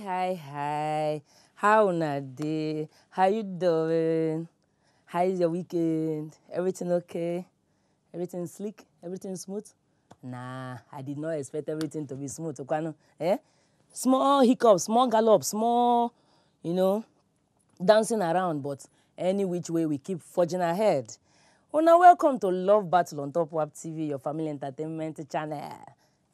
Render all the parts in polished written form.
Hi. How na day? How you doing? How is your weekend? Everything okay? Everything sleek? Everything smooth? Nah, I did not expect everything to be smooth. Eh? Small hiccups, small gallops, small, dancing around, but any which way we keep forging ahead. Oh, now welcome to Love Battle on Top WAP TV, your family entertainment channel.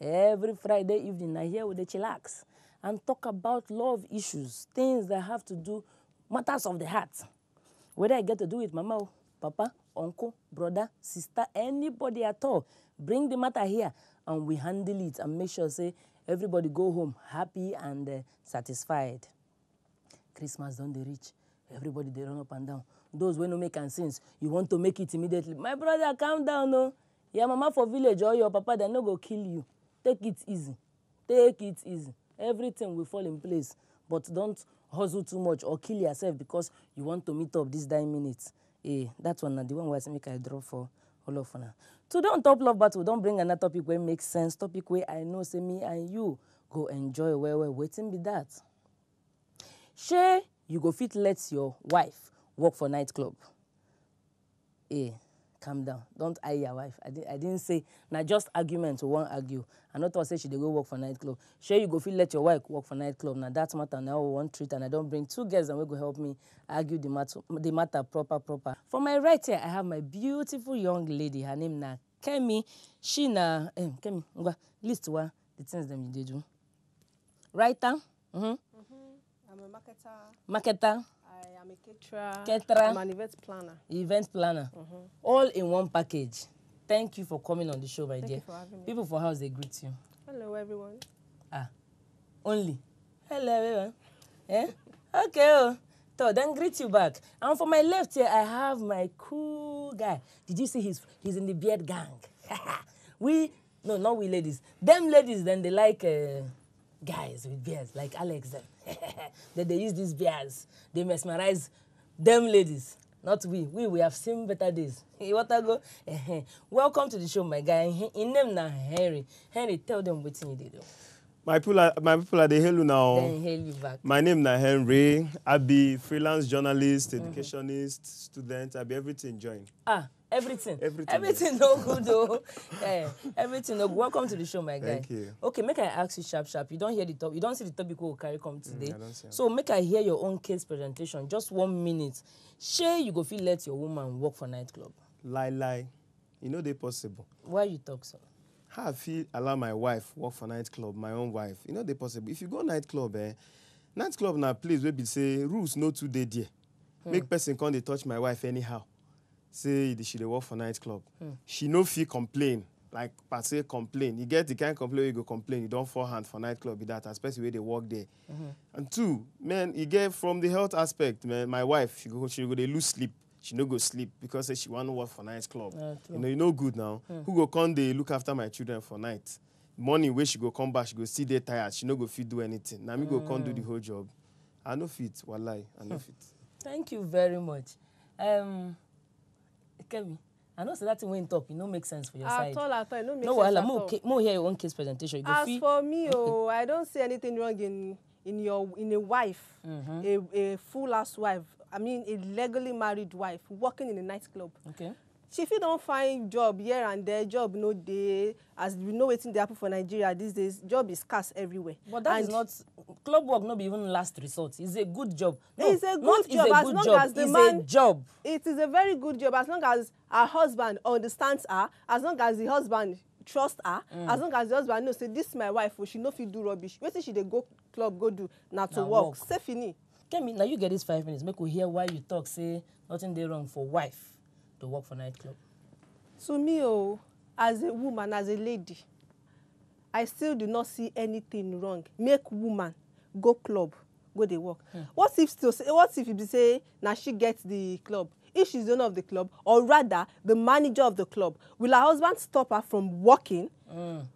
Every Friday evening, I here with the chillax and talk about love issues, things that have to do, matters of the heart. Whether I get to do with mama, papa, uncle, brother, sister, anybody at all, bring the matter here and we handle it and make sure, say, everybody go home happy and satisfied. Christmas don't they reach. Everybody, they run up and down. Those when no make sense, you want to make it immediately. My brother, calm down, no. Your mama for village or your papa, they no go kill you. Take it easy. Take it easy. Everything will fall in place. But don't hustle too much or kill yourself because you want to meet up this 9 minutes. That one, the one where I make I draw for all of now. Today on Top Love Battle, don't bring another topic where it makes sense. Topic where I know, say me and you go enjoy where we're waiting be that. Shey, you go fit let your wife work for nightclub. Calm down. Don't eye your wife. I didn't say, now just argument, we won't argue. I not say she dey go work for nightclub. Sure, you go feel let your wife work for nightclub. Now that matter now we want treat and I don't bring two girls and we go help me argue the matter proper. For my right here, I have my beautiful young lady. Her name na Kemi. She na Kemi, list one the things them you do. Writer? I'm a Marketer. I am a caterer. I'm an event planner. Event planner. All in one package. Thank you for coming on the show, my dear. Thank you for having me. People for house, they greet you. Hello, everyone. Only. Hello, everyone. Okay. So then greet you back. And for my left here, I have my cool guy. Did you see he's in the beard gang? No, not we ladies. Them ladies, then they like guys with beards, like Alex. Then they use these beards. They mesmerize them ladies. Not we. We have seen better days. You want to go? Welcome to the show, my guy. In name na Henry. Henry, tell them what you do. My people are they hail you now. Then hail you back. My name na Henry. I be freelance journalist, educationist, student. I be everything join. Everything. Everything no good though. Everything no good. Welcome to the show, my guy. Thank you. Okay, make I ask you sharp. You don't hear the top. You don't see the topic we will carry come today. I don't see So make I hear your own case presentation. Just 1 minute. Shey you go feel let your woman work for nightclub. Lie. You know they possible. Why you talk so? How I feel allow my wife work for nightclub, my own wife. You know they possible. If you go nightclub, nightclub na place where be say rules no too dey there. Make person come dey touch my wife anyhow. Say she dey work for nightclub. She no feel complain. Like per se complain. You get the kind of complain where you go complain, you don't fall hand for nightclub with that, especially where they work there. And two, man, you get from the health aspect, man, my wife, she go they lose sleep. She no go sleep because say she want to work for nightclub. You know good now. Who go come they look after my children for night? Morning where she go come back, she go see they tired. She no go fit do anything. Now me go come do the whole job. I no fit, wallahi, I no fit. Thank you very much. Kemi, I know so that when you talk, it no make sense for your side. At all, it no make no, sense at all. More hear your own case presentation. You As for me, I don't see anything wrong in a wife, a full-ass wife. I mean, a legally married wife working in a nightclub. Okay. If you don't find job here and there, job no day, as we know waiting they happen for Nigeria these days, job is scarce everywhere. But that is not club work, not be even last resort. It's a good job. No, it's a good job as long as the man. It's a job. It is a very good job as long as her husband understands her, as long as the husband trusts her, as long as the husband knows say this is my wife, she no fit do rubbish. Wetin she dey go club go do na to work. Say fini. Kemi, now you get this 5 minutes. Make we hear why you talk. Say nothing dey wrong for wife to work for nightclub. To me, as a woman, as a lady, I still do not see anything wrong. Make woman go club, go dey work. What if you say now she gets the club? If she's the owner of the club, or rather the manager of the club, will her husband stop her from working?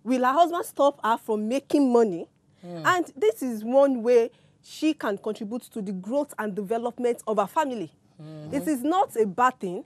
Will her husband stop her from making money? And this is one way she can contribute to the growth and development of her family. It is not a bad thing.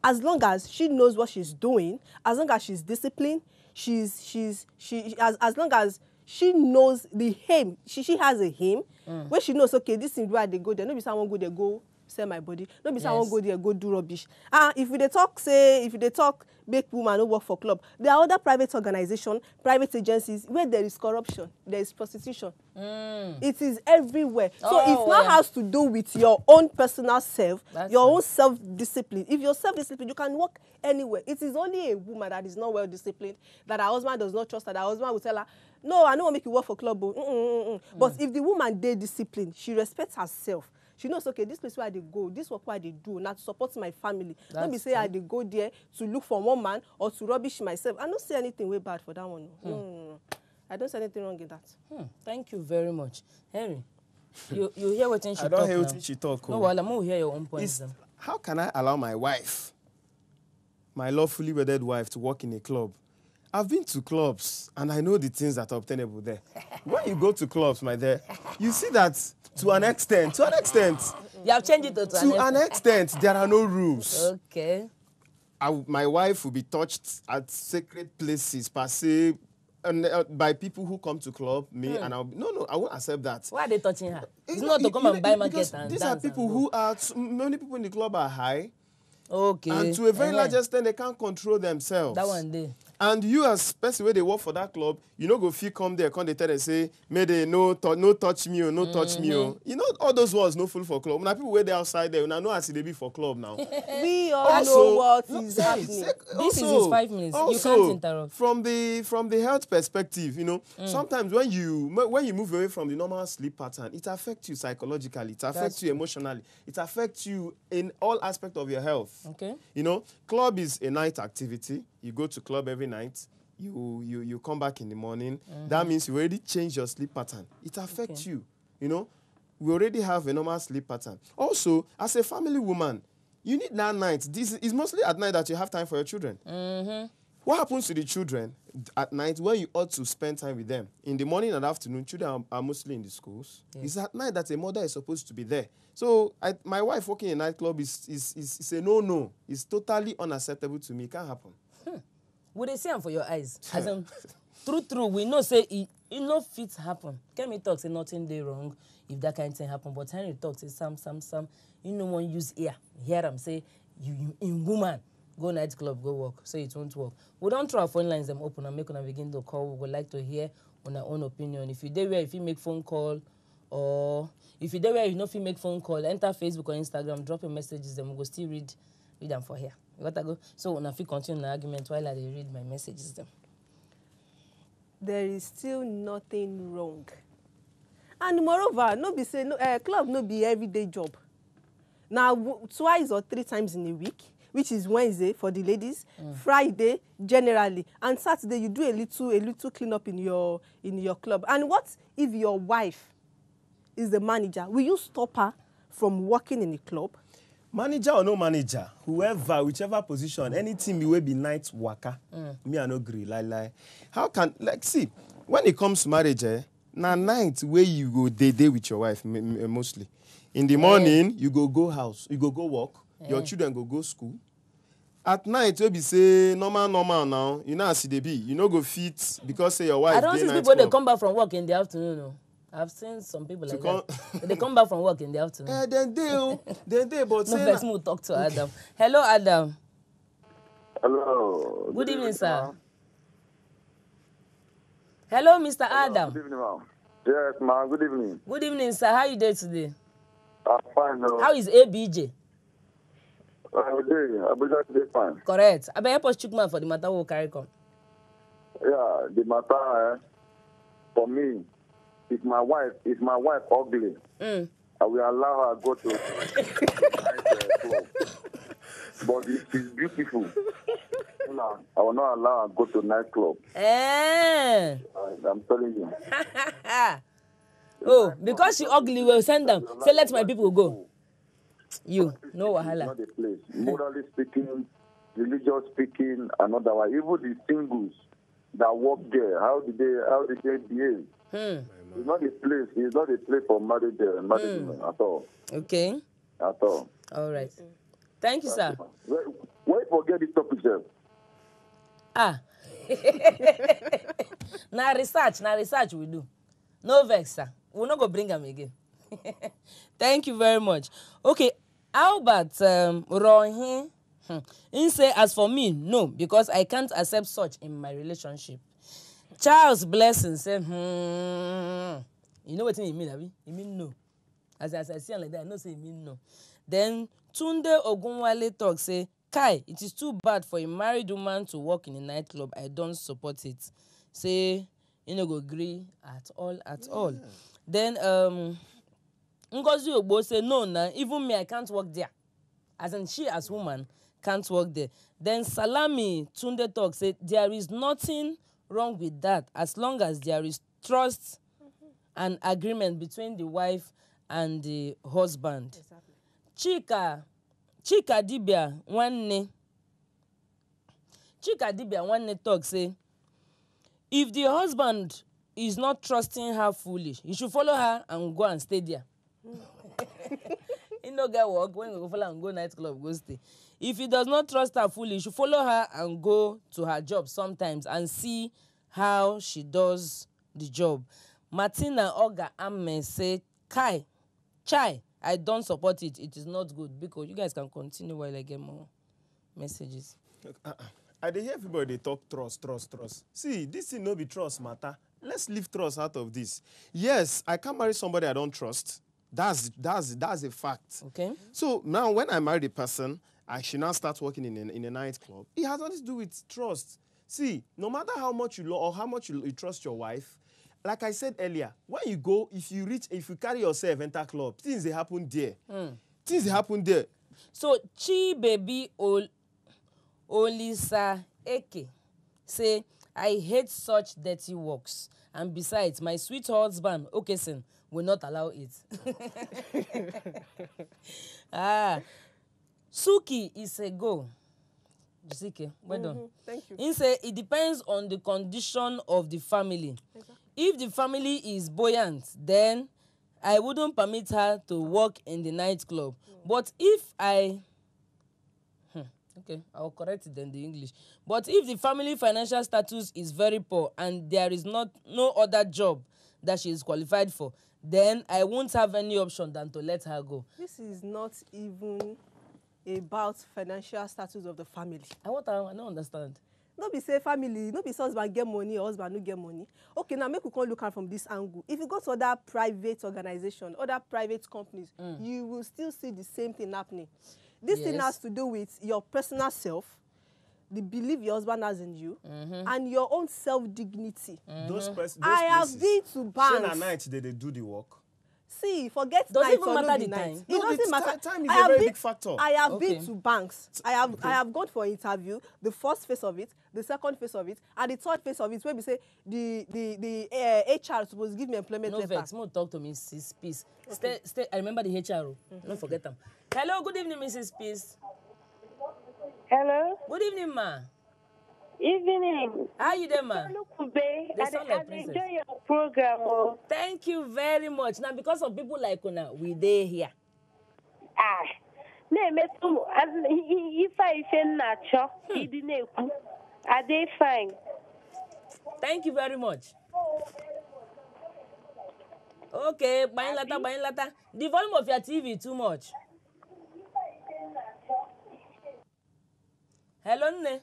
As long as she knows what she's doing, as long as she's disciplined, as long as she knows the aim. She has a aim where she knows, okay, this is where they go there. No be someone go there, go sell my body. No be someone go there, go do rubbish. If they talk, make woman no work for club. There are other private organizations, private agencies where there is corruption, there is prostitution. It is everywhere. So it now has to do with your own personal self, your own self-discipline. If you're self-disciplined, you can work anywhere. It is only a woman that is not well-disciplined, that her husband does not trust her, that her husband will tell her, no, I don't want to make you work for club. But if the woman dey disciplined, she respects herself. She knows, okay, this place where they go, this work where they do, now to support my family. Don't be say I they go there to look for one man or to rubbish myself. I don't see anything way bad for that one. No. I don't see anything wrong in that. Thank you very much. Henry, you hear what she talk now? I don't hear what she talk. No, well, I'm going to hear your own points. How can I allow my wife, my lawfully wedded wife, to work in a club? I've been to clubs, and I know the things that are obtainable there. When you go to clubs, my dear, you see that to an extent. You have changed it to an extent, there are no rules. Okay. My wife will be touched at sacred places, per se, and by people who come to club, me, and I'll be, no, I won't accept that. Why are they touching her? It's not to come and buy market and these dance are people who are, many people in the club are high. Okay. And to a very large extent, they can't control themselves. That one day. And you, as person where they work for that club, you know, go feel come there, come they tell and say, may they no touch me, no touch me. You know, all those words no full for club. Now people where they outside there, now know as they be for club now. We all know what is happening. This is his 5 minutes. You can't interrupt. From the health perspective, you know, sometimes when you move away from the normal sleep pattern, it affects you psychologically, it affects you emotionally, it affects you in all aspects of your health. Okay. You know, club is a night activity. You go to club every night. You come back in the morning. That means you already changed your sleep pattern. It affects you. You know, we already have a normal sleep pattern. Also, as a family woman, you need that night. This is mostly at night that you have time for your children. What happens to the children at night when you ought to spend time with them? In the morning and afternoon, children are mostly in the schools. Yes. It's at night that a mother is supposed to be there. So my wife working in a nightclub is a no-no. It's totally unacceptable to me. It can't happen. Would they say them for your eyes? As true, we know say it no fit happen. Kemi talk say nothing dey wrong if that kind of thing happen. But Henry talk say some. You no one use ear. Hear them say you in woman. Go nightclub, go work. So it won't work. We don't try our phone lines them open and make them begin to call. We would like to hear on our own opinion. If you there where if you make phone call, or if you there where you know if you make phone call, enter Facebook or Instagram, drop your messages, then we go still read them for here. You gotta go. So when I feel continue the argument while I read my messages them. There is still nothing wrong. And moreover, no be say club no be everyday job. Now 2 or 3 times in a week, which is Wednesday for the ladies, Friday generally, and Saturday you do a little clean up in your club. And what if your wife is the manager? Will you stop her from working in the club? Manager or no manager, whoever, whichever position, anything will be night worker. Me I no agree, lie. How can, see, when it comes to marriage, na night where you go day with your wife mostly. In the morning, you go house, you go work. Your children go school. At night, you be say normal now. You know as they be. You know go fit because say your wife. I don't see people they come back from work in the afternoon. No. I've seen some people like that. They come back from work in the afternoon. Then they, but no person will talk to Adam. Hello, Adam. Hello. Good evening, sir. Hello, Mr. Adam. Good evening, ma'am. Yes, ma'am. Good evening. Good evening, sir. How are you doing today? I'm fine, though. How is ABJ? Abuja today fine. Correct. I help us Chukman for the matter we'll carry come. Yeah, the matter for me, if my wife ugly, I will allow her go to nice club. But if she's beautiful, I will not allow her go to nightclub. I'm telling you. Oh, because she ugly, we'll send them. Say, let my people go. You, no wahala. Not a place. Morally speaking, religious speaking, and otherwise. Even the singles that work there, how did they behave? It's not a place. It's not a place for marriage at all. Okay. At all. All right. Thank you, sir. Wait, forget the topic, sir. Now research we do. No vex, sir. We'll not go bring them again. Thank you very much. Okay, Albert Rohin. He say, as for me, no, because I can't accept such in my relationship. Charles Blessing say, you know what he mean, Abi? He mean no. As I see him like that, I know say he mean no. Then Tunde Ogunwale talk say, Kai, it is too bad for a married woman to work in a nightclub. I don't support it. Say, you know, go agree at all. Then Ngozi Ogbo say, no, nah, even me, I can't work there. As in, she as woman can't work there. Then Salami Tunde talk say, there is nothing wrong with that as long as there is trust and agreement between the wife and the husband. Exactly. Chika Dibia one talk say, if the husband is not trusting her fully, you should follow her and go and stay there. He no get work when you go follow and go nightclub, go stay. If he does not trust her fully, you should follow her and go to her job sometimes and see how she does the job. Martina Oga Amme say, Chai, I don't support it. It is not good. Because you guys can continue while I get more messages. I dey hear everybody talk trust. See, this thing no be trust matter. Let's leave trust out of this. Yes, I can't marry somebody I don't trust. That's a fact. Okay. So now when I marry a person, I should now start working in a nightclub. It has nothing to do with trust. See, no matter how much you love or how much you trust your wife, like I said earlier, when you go, if you carry yourself enter club, things they happen there. Things they happen there. So Chi Baby Olisa Eke say, I hate such dirty works. And besides, my sweet husband, Okeson, will not allow it. Suki is a go. Jisike, well done. Thank you. He say, it depends on the condition of the family. Exactly. If the family is buoyant, then I wouldn't permit her to work in the nightclub. But if okay, I'll correct it in the English. But if the family financial status is very poor and there is no other job that she is qualified for, then I won't have any option than to let her go. This is not even about financial status of the family. I don't understand. No be say family, no be husband get money or husband no get money. Okay, now make we come look at from this angle. If you go to other private organizations, other private companies, you will still see the same thing happening. This thing has to do with your personal self, the belief your husband has in you, and your own self-dignity. Those I have been to banks. Shane at night they do the work. See, forget does night it even or matter no the night. time? It doesn't matter. Time is a very big factor. I have been to banks. I have gone for interview. The first phase of it, the second phase of it, and the third phase of it, where we say the HR supposed to give me employment letter. No vex, more talk to Mrs. Peace. Okay. Stay. I remember the HR. Don't forget them. Hello, good evening, Mrs. Peace. Hello. Good evening, ma. Evening. How you there, ma? They sound like princess. Enjoy your program. Oh. Thank you very much. Now, because of people like Una, we there here. If I say nacho, are they fine? Thank you very much. Okay, buying later. The volume of your TV too much. Hello, Nne.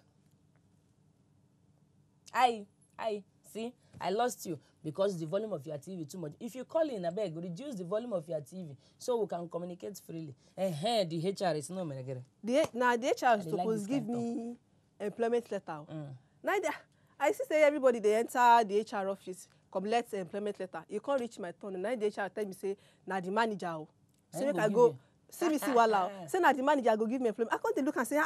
See, I lost you because the volume of your TV too much. If you call in, I beg, reduce the volume of your TV so we can communicate freely. The HR is no man. The HR is supposed to give me employment letter. Now I see say everybody they enter the HR office, collect employment letter. You can't reach my turn. Now the HR tell me say, na the manager. So make I go see me see wala. Say na the manager go give me employment. I can't look and say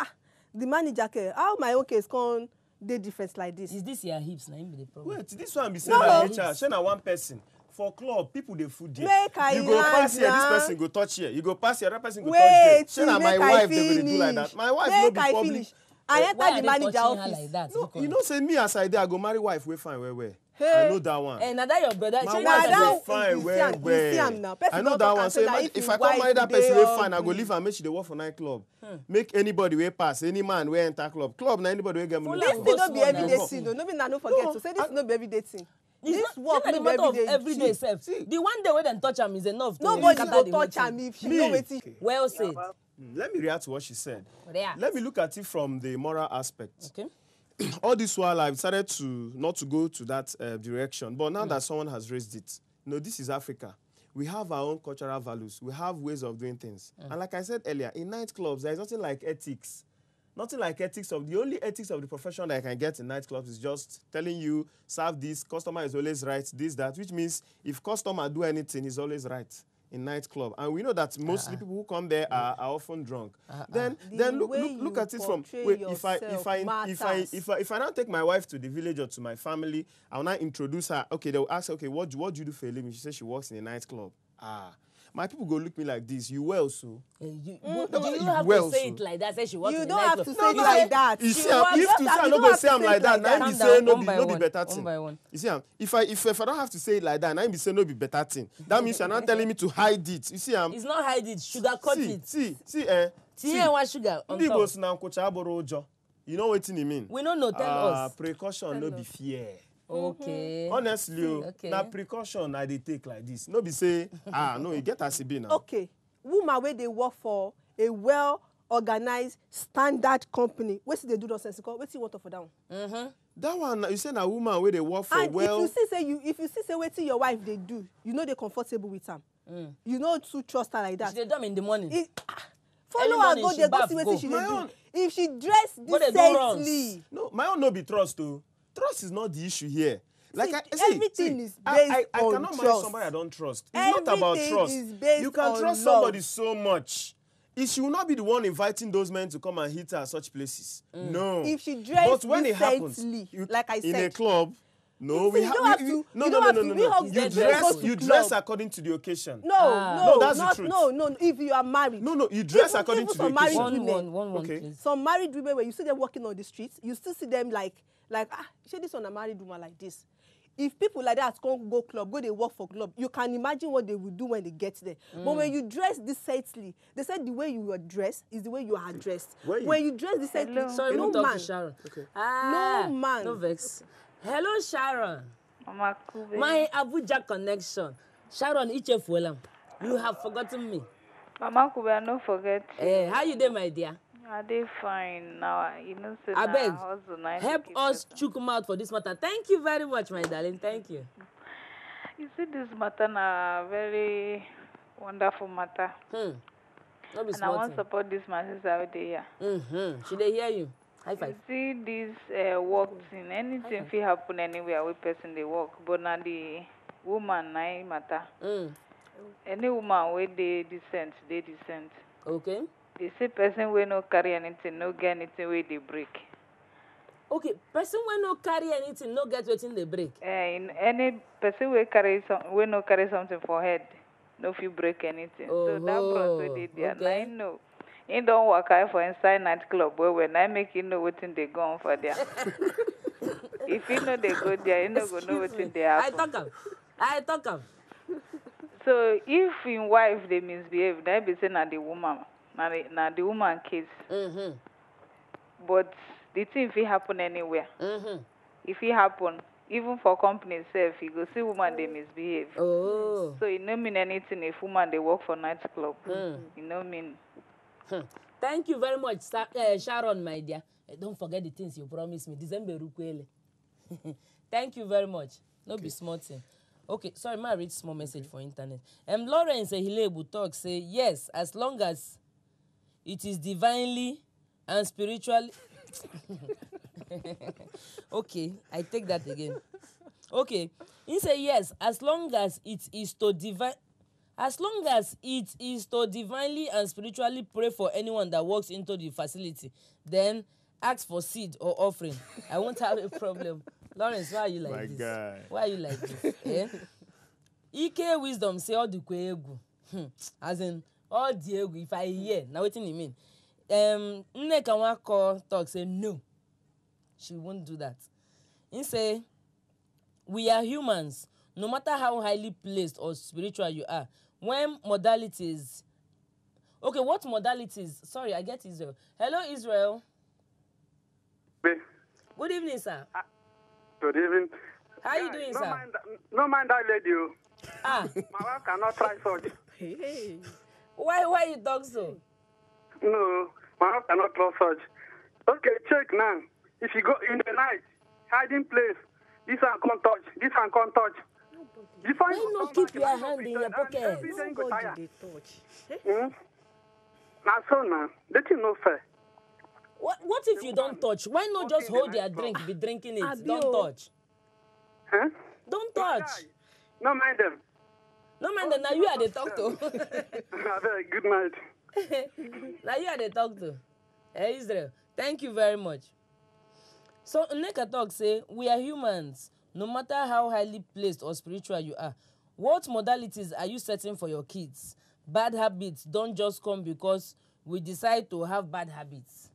the manager care. How my own case can they different like this? Is this your hips? Now be the problem. Wait, this one be saying HR. Say na one person. For club, people they food there. You go pass here, this person go touch here. You go pass here, that person go touch there. Say na my wife they will do like that. My wife no be public. I enter the manager office. like that? No, you know say me as I dey, I go marry wife wey fine where. I know that one. And that your brother. My wife is fine, well. I know that one. So if I come marry that person, we fine. I go leave and make sure they work for nightclub. Make anybody we pass, any man we enter club. Club na anybody we get money. This thing don't be everyday thing. No be no forget to say this no be everyday thing. This work no be everyday self. The one day when they touch him is enough. Nobody go touch him if she know wetin. Well said. Let me react to what she said. Let me look at it from the moral aspect. Okay. All this while I've decided to not to go to that direction, but now that someone has raised it, this is Africa. We have our own cultural values. We have ways of doing things. And like I said earlier, in nightclubs, there is nothing like ethics. Nothing like ethics the only ethics of the profession that I can get in nightclubs is just telling you, serve this, customer is always right, this, that, which means if customer do anything, he's always right. In nightclub, and we know that mostly people who come there are often drunk. Then look at it from if I now take my wife to the village or to my family, I will now introduce her. Okay, they will ask, okay, what do you do for a living? She says she works in a nightclub. My people go look me like this. You well, so. Do you have to say it like that? Say she works in a nightclub. You don't have to say it like that. You see, if to say I'm not going to say I'm like that, now be say no be better thing. You see, if I don't have to say it like that, now be say no be better thing. That means you're not telling me to hide it. You see, it's not hide it. Sugarcoat it. See, what sugar on top. You know what you mean? We don't know. Tell us. Precaution, no be fear. Okay. Honestly, now precaution I dey take like this. No be say, no, you get as it be now. Okay. Woman where they work for a well-organized standard company. What they do nonsense? What you want for down? That one, you say a woman where they work for and if you see say what your wife they do, you know they're comfortable with them. You know to trust her like that. She do in the morning. Follow her go there, go see what she do. If she dress decently. No, my own no be trust too. Trust is not the issue here. Like everything is based on I cannot marry somebody I don't trust. It's not about trust. You can trust somebody so much. She will not be the one inviting those men to come and hit her at such places. No. If she dresses but when it happens, like I said, in a club, no, you dress according to the occasion. No, that's the truth. No. If you are married, you dress according to the occasion. One, some married women, when you see them walking on the streets, you still see them like say this one a married woman like this. If people like that can't go club, they work for club, you can imagine what they will do when they get there. But when you dress decently, they said the way you are dressed is the way you are dressed. When you dress decently, sorry, no man. Sharon. Okay. No man. No vex. Hello, Sharon. Mama Kube. My Abuja connection. Sharon, Ichefuelam. You have forgotten me. Mama Kube, I don't forget. How you doing, my dear? I dey fine now. You know, say I beg, help us chook him out for this matter. Thank you very much, my darling. Thank you. You see, this matter na very wonderful matter. And I want to support this my sister out there. Should they hear you? High five. You see, this work thing, anything fit happen anywhere where person they work, but na the woman na matter. Any woman where they decent. Okay. They say person will no carry anything, no get anything where they break. Okay, person will no carry anything, no get anything they break. In any person will no carry something for head, no if you break anything. So that brought where they there. Okay. I know. You don't work out for inside nightclub where when I make you know what thing they go on for there. If you know they go there, you know go know what thing they happen. I talk them. So if in wife they misbehave, they be saying na the woman. Now the woman case. But the thing if it happen anywhere. If it happen, even for company itself, you go see woman they misbehave. So it don't mean anything if woman they work for nightclub. It don't mean. Thank you very much, Sharon, my dear. Don't forget the things you promised me. December Rukwele. Thank you very much. No be small thing. Okay, sorry, I read small message for internet. Lawrence Hilebu talk say yes, as long as it is divinely and spiritually. Okay, I take that again. Okay, he say yes, as long as it is to divinely and spiritually pray for anyone that walks into the facility, then ask for seed or offering. I won't have a problem. Lawrence, why are you like this? Guy. Why are you like this? Ike wisdom say all the kwegu. As in all the egu. If I hear, now what do you mean? Nneka Nwako talk say no. She won't do that. He say we are humans, no matter how highly placed or spiritual you are. When modalities... Okay, what modalities? Sorry, I get Israel. Hello, Israel. Good evening, sir. Good evening. How you doing, sir? No mind that lady. Ah. My wife cannot try such. Hey. Why you talk so? No, my wife cannot try such. Okay, check now. If you go in the night, hiding place, this one can't touch, this one can't touch. Why not keep your hand in your pocket? Nobody they touch. Now, so now, that is not fair. What if you don't touch? Why not just hold their drink, be drinking it? Don't touch. Huh? Don't touch. No mind them. No mind them. Now you are the talk to. Very good night. Now you are the talk to. Hey, Israel, thank you very much. So Nneka talk say, we are humans, no matter how highly placed or spiritual you are. What modalities are you setting for your kids? Bad habits don't just come because we decide to have bad habits.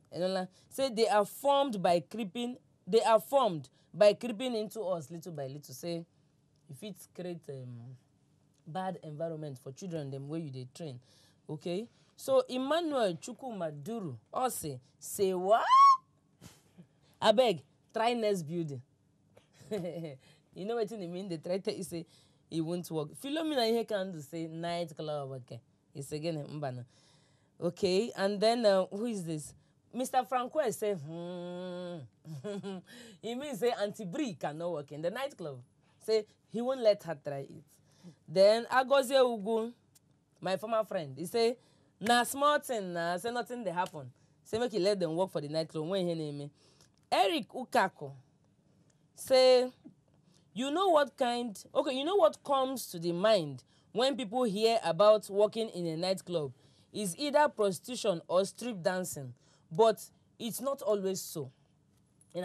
Say they are formed by creeping into us little by little. Say if it create bad environment for children, them where you they train. Okay? So Emmanuel Chukwumaduru also say what? I beg, try next building. You know what I mean? They try to say it won't work. Philomena here can say nightclub. Okay. It's again mbana. Okay, and then who is this? Mr. Franco say, He means say Auntie Brie cannot work in the nightclub. Say he won't let her try it. Then Agozie Ugu, my former friend, he say, na small thing, say nothing they happen. Say make he let them work for the nightclub. When he name me. Eric Ukako say, you know what comes to the mind when people hear about working in a nightclub is either prostitution or strip dancing, but it's not always so. He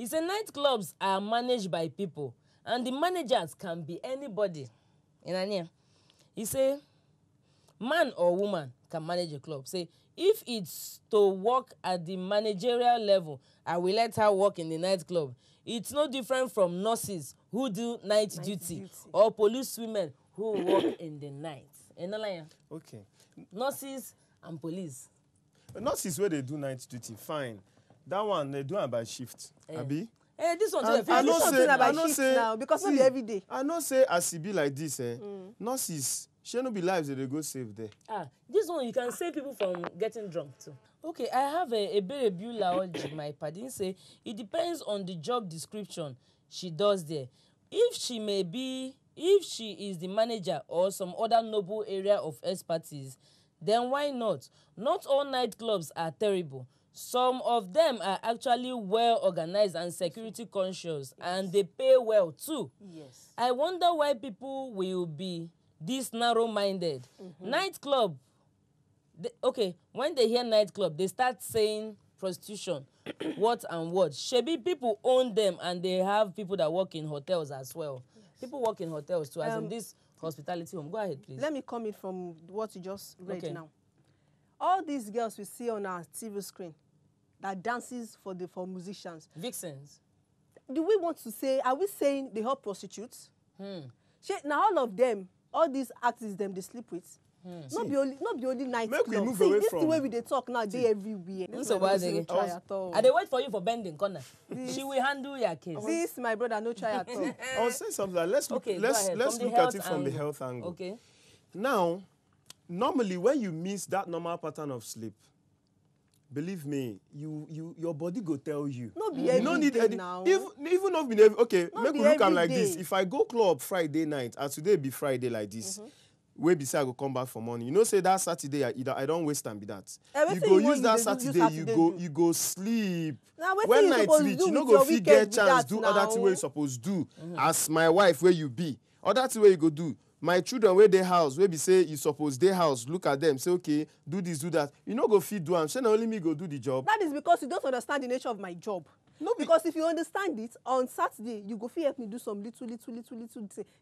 said nightclubs are managed by people, and the managers can be anybody. He said man or woman can manage a club. Say if it's to work at the managerial level, I will let her work in the nightclub. It's no different from nurses who do night duty or policewomen who work in the night. Okay. Nurses and police. Nurses where they do night duty, fine. That one they do by shift. Abi? This one I know say now because not every day. I know say as it be like this, nurses, she no be lives that they go save there. This one you can save people from getting drunk too. Okay, I have a Berebu my pardon say it depends on the job description she does there. If she is the manager or some other noble area of expertise, then why not? Not all nightclubs are terrible. Some of them are actually well organized and security conscious, and they pay well too. Yes. I wonder why people will be this narrow-minded. Nightclub, when they hear nightclub, they start saying prostitution, what and what. Shebi people own them, and they have people that work in hotels as well. Yes. People work in hotels too, as in this hospitality home. Go ahead, please. Let me come in from what you just read now. All these girls we see on our TV screen that dances for musicians. Vixens. Do we want to say, are we saying they help prostitutes? Now all of them, all these artists them they sleep with. Not be only night Make club. we move away this from the way we they talk now, they everywhere. So why they try at all. I they wait for you for bending corner. She will handle your case. This my brother no try at all. I was saying something like let's look at it from the health angle. Okay. Now, normally when you miss that normal pattern of sleep, believe me, your body go tell you. No be you don't need any now. even not be okay, Not make be we look am like every this. day. If I go club Friday night and today be Friday like this, wey be say I go come back for morning. You know say that Saturday I don't waste time be that. You go use that Saturday, you go sleep. Now, when night reach, you no go fit get chance do other thing wey you suppose do as my wife where you be. Other thing wey you go do. My children where they house, where be say you suppose they house, look at them, say okay, do this, do that. You no go fit do am. Say na only me go do the job. That is because you don't understand the nature of my job. No, because if you understand it, on Saturday you go fit help me do some little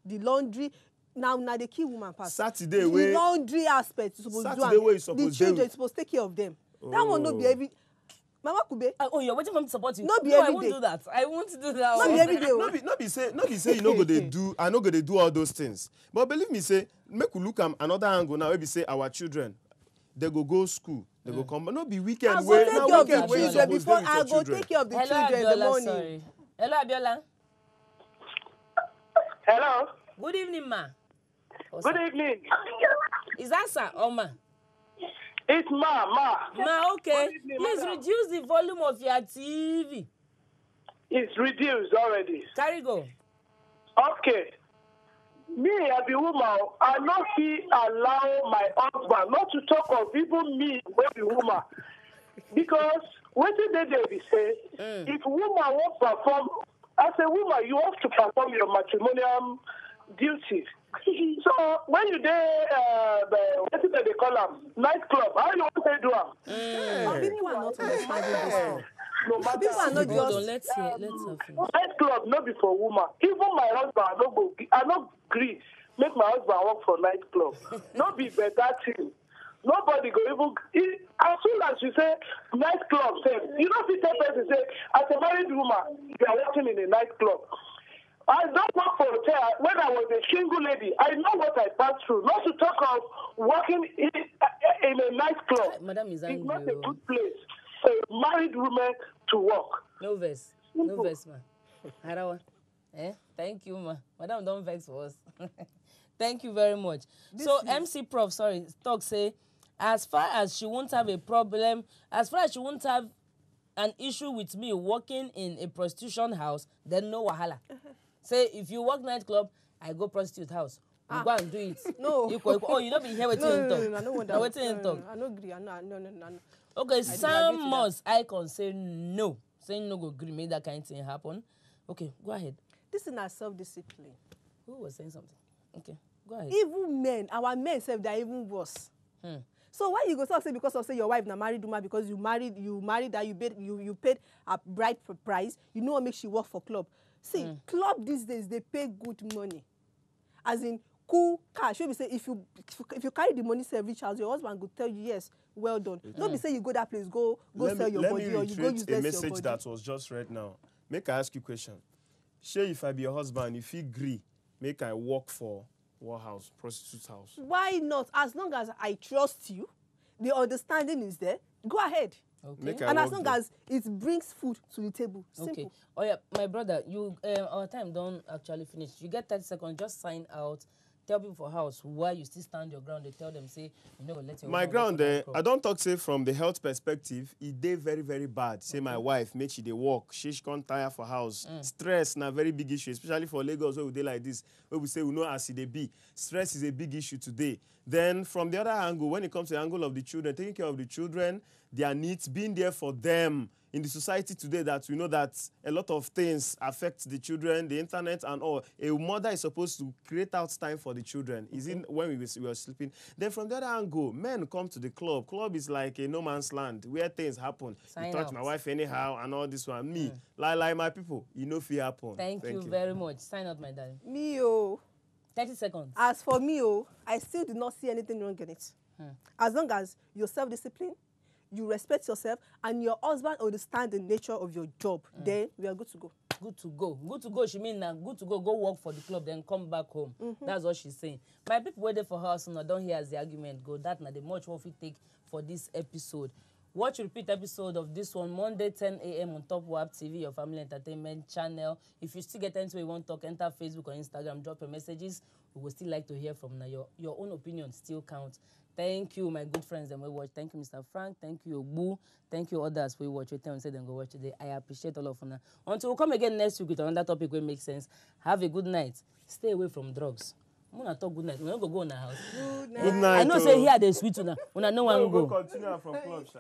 the laundry. Now the key woman pass. Saturday the where laundry aspect you supposed Saturday do. where you supposed the children you supposed take care of them. That one no be every. Mama Kube. Oh, you're waiting for me to support you. No, be I every won't day. do that. I won't do that. No, be every day. No be say you know go they do. I know go they do all those things. But believe me, say make we look at another angle now. We say our children, they go school, they go come. But no be weekend. I go take care of the children before I go take care of the Hello, children in the Abiola, morning. sorry. Hello, Abiola. Hello. Good evening, ma. Good evening. Is that sir or ma? It's Ma. Ma, okay. Good evening, Please madam. reduce the volume of your TV. It's reduced already. Carry go. Okay. Me as a woman, I not see allow my husband not to talk of even me as a woman. Because what did they say? If woman won't perform, as a woman, you have to perform your matrimonial duties. So when you what did they call them? Nightclub, how you want to do them? People are not understanding this thing. No matter People are not Hold on, just. let's have finish. nightclub no be for woman. Even my husband, I no agree make my husband work for nightclub. No be better thing. Nobody go even. As soon as you say nightclub, you know, if the person say, as a married woman, you are working in a nightclub. I don't work for a hotel. When I was a single lady, I know what I passed through. Not to talk of working in a nightclub. Madam is angry. It's not a good place for a married woman to work. No verse. No verse, ma. Harawa. Thank you, ma. Madam, don't vex for us. Thank you very much. MC Prof, talk say, as far as she won't have a problem, as far as she won't have an issue with me working in a prostitution house, then no wahala. Say, if you work nightclub, I go prostitute house. You go and do it. No. Equal. Oh, you don't be here waiting in talk. No, I don't want that. No, waiting in talk. I don't agree. No. Okay, Sam Moss, I can say no. Saying no go agree, make that kind of thing happen. Okay, go ahead. This is not self-discipline. Who was saying something? Okay, go ahead. Even men, our men self, they're even worse. So why you go talk say because of say your wife na married woman because you married that you paid a bride price, you know what makes you work for club. See, club these days they pay good money. As in cool cash. You be say if you carry the money to reach house, your husband will tell you yes, well done. Don't be say you go that place, go sell your body or you go use a less message your body. that was just read now. Make I ask you a question. Sure, if I be your husband, if you agree, make I work for what house? Prostitute house. Why not? As long as I trust you, the understanding is there, go ahead. Okay. And as long as it brings food to the table. Simple. Okay. Oh yeah, my brother, you our time don't actually finish. You get 30 seconds, just sign out. Tell people for house why you still stand your ground. They tell them, say, you know, let your my ground I don't talk say from the health perspective, it dey very, very bad. Say my wife, make she dey work, she can't tire for house. Stress na very big issue, especially for Lagos where we dey like this, where we say we know as it dey be. Stress is a big issue today. Then from the other angle, when it comes to the angle of the children, taking care of the children, their needs, being there for them. In the society today that we know that a lot of things affect the children, the internet and all. A mother is supposed to create out time for the children. Is in when we were sleeping. Then from the other angle, men come to the club. Club is like a no man's land where things happen. You touch my wife anyhow and all this one. Me, like my people, you know if it happen. Thank you very much. Sign out, my darling. Me, 30 seconds. As for me, I still do not see anything wrong in it. As long as you're self-disciplined, you respect yourself, and your husband understands the nature of your job, then we are good to go. Good to go. Good to go. She mean now good to go work for the club, then come back home. That's what she's saying. My people waiting for her, so now don't hear as the argument go. That now the much what we take for this episode. Watch repeat episode of this one Monday 10 a.m. on Top WAP TV, your family entertainment channel. If you still get into it, you want to talk, enter Facebook or Instagram, drop your messages. We would still like to hear from now. Your own opinion still counts. Thank you, my good friends, and we watch. Thank you, Mr. Frank. Thank you, Ogbu. Thank you, others, for watch. We tell and say them go watch today. I appreciate all of you. Until we come again next week with another topic will make sense. Have a good night. Stay away from drugs. I'm gonna talk good night. We're gonna go in the house. Good night. I know say here they sweet now. When I know one go. Continue from club, sir.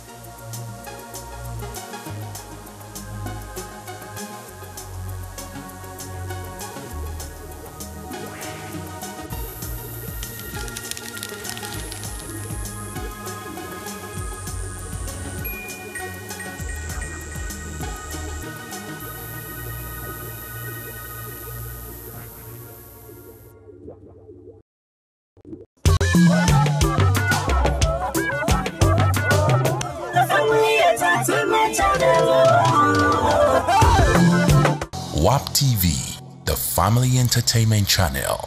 The family WAP TV, the family entertainment channel.